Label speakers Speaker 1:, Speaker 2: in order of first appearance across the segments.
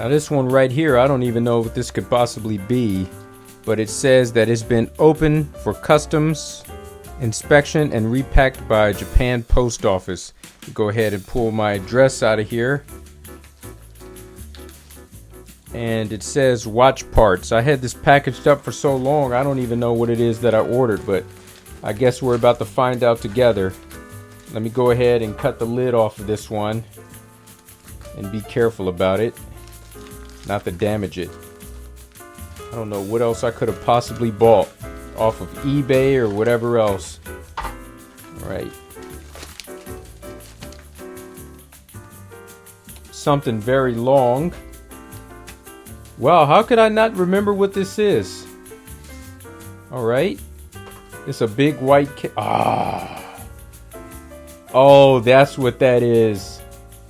Speaker 1: Now this one right here, I don't even know what this could possibly be, but it says that it's been opened for customs inspection and repacked by Japan Post Office. Go ahead and pull my address out of here. And it says watch parts. I had this packaged up for so long, I don't even know what it is that I ordered, but I guess we're about to find out together. Let me go ahead and cut the lid off of this one and be careful about it, not to damage it. I don't know what else I could have possibly bought off of eBay or whatever else. All right. Something very long. Wow, how could I not remember what this is? All right. It's a big white Oh, that's what that is.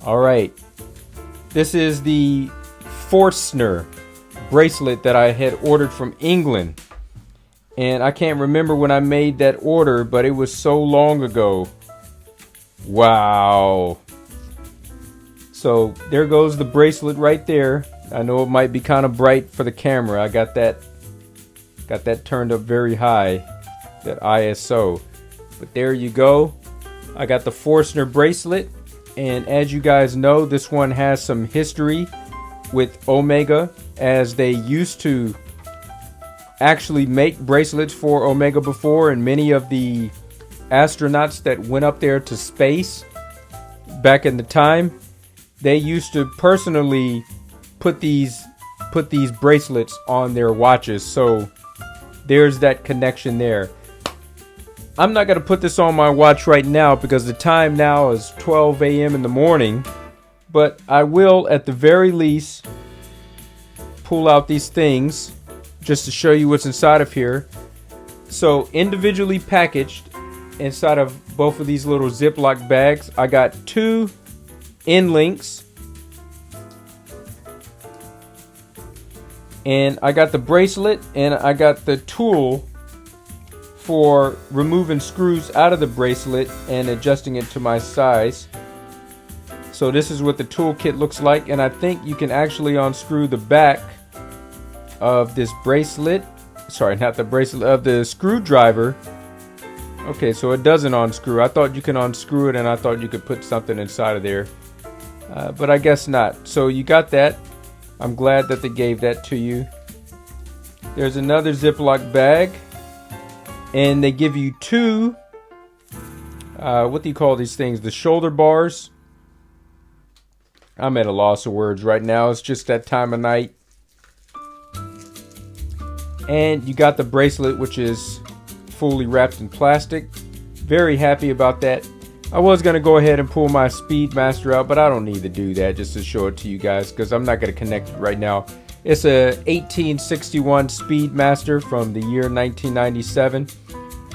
Speaker 1: All right. This is the Forstner bracelet that I had ordered from England. And I can't remember when I made that order, but it was so long ago. Wow. So there goes the bracelet right there. I know it might be kind of bright for the camera. I got that turned up very high, that ISO. But there you go. I got the Forstner bracelet, and as you guys know, this one has some history with Omega, as they used to actually make bracelets for Omega before, and many of the astronauts that went up there to space back in the time, they used to personally put these bracelets on their watches. So there's that connection there. I'm not going to put this on my watch right now because the time now is 12 a.m. in the morning, but I will at the very least pull out these things just to show you what's inside of here. So individually packaged inside of both of these little Ziploc bags, I got 2 end links, and I got the bracelet, and I got the tool for removing screws out of the bracelet and adjusting it to my size. So this is what the toolkit looks like, and I think you can actually unscrew the back of this bracelet. Sorry, not the bracelet, of the screwdriver. Okay, so it doesn't unscrew. I thought you can unscrew it, and I thought you could put something inside of there, but I guess not. So you got that. I'm glad that they gave that to you. There's another Ziploc bag, and they give you 2 what do you call these things? The shoulder bars. I'm at a loss of words right now. It's just that time of night. And you got the bracelet, which is fully wrapped in plastic. Very happy about that. I was going to go ahead and pull my Speedmaster out, but I don't need to do that just to show it to you guys because I'm not going to connect it right now. It's a 1861 Speedmaster from the year 1997.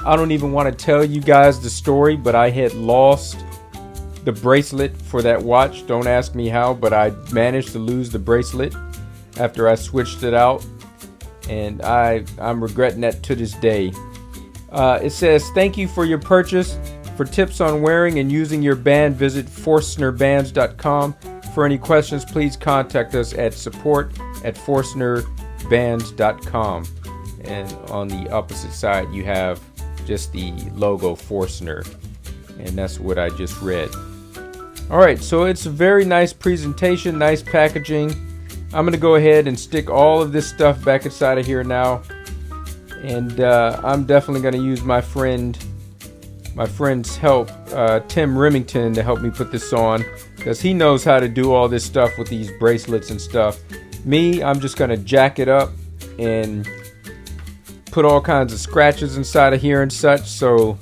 Speaker 1: I don't even want to tell you guys the story, but I had lost the bracelet for that watch. Don't ask me how, but I managed to lose the bracelet after I switched it out, and I'm regretting that to this day. It says, thank you for your purchase. For tips on wearing and using your band, visit forstnerbands.com. For any questions, please contact us at support@forstnerbands.com. And on the opposite side, you have just the logo Forstner, and that's what I just read. All right, so it's a very nice presentation, nice packaging. I'm going to go ahead and stick all of this stuff back inside of here now, and I'm definitely going to use my friend's help, Tim Remington, to help me put this on, because he knows how to do all this stuff with these bracelets and stuff. Me, I'm just going to jack it up and put all kinds of scratches inside of here and such, so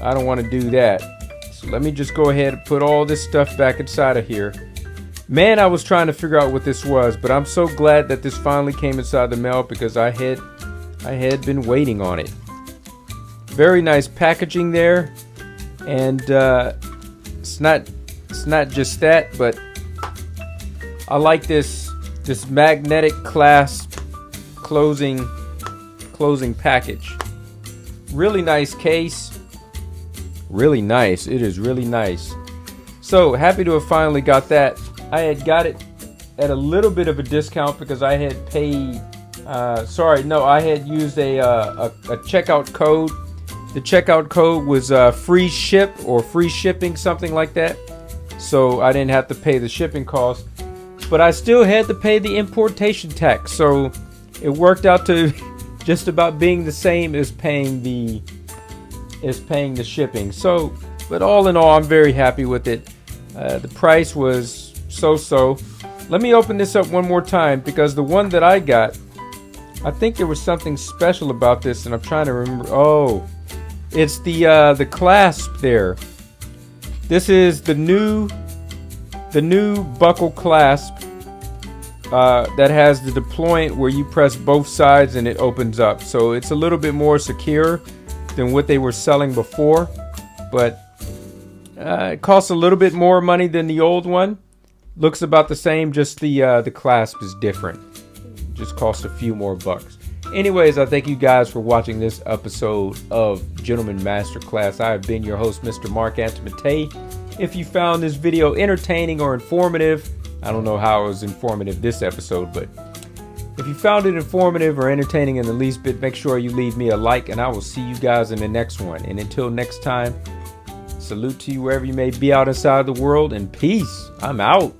Speaker 1: I don't want to do that. So let me just go ahead and put all this stuff back inside of here. Man, I was trying to figure out what this was, but I'm so glad that this finally came inside the mail because I had been waiting on it. Very nice packaging there, and it's not just that, but I like this magnetic clasp closing package. Really nice case. Really nice. It is really nice. So happy to have finally got that. I had got it at a little bit of a discount because I had paid. I had used a checkout code. The checkout code was free ship or free shipping, something like that. So I didn't have to pay the shipping cost, but I still had to pay the importation tax. So it worked out to just about being the same as paying the shipping. So, but all in all, I'm very happy with it. The price was so-so. Let me open this up one more time because the one that I got, I think there was something special about this, and I'm trying to remember. Oh, it's the clasp there. This is the new buckle clasp that has the deployment where you press both sides and it opens up. So it's a little bit more secure than what they were selling before, but it costs a little bit more money than the old one. Looks about the same, just the clasp is different. Just costs a few more bucks. Anyways, I thank you guys for watching this episode of Gentleman Masterclass. I have been your host, Mr. Mark Antimate. If you found this video entertaining or informative, I don't know how it was informative this episode, but if you found it informative or entertaining in the least bit, make sure you leave me a like, and I will see you guys in the next one. And until next time, salute to you wherever you may be out inside the world, and peace. I'm out.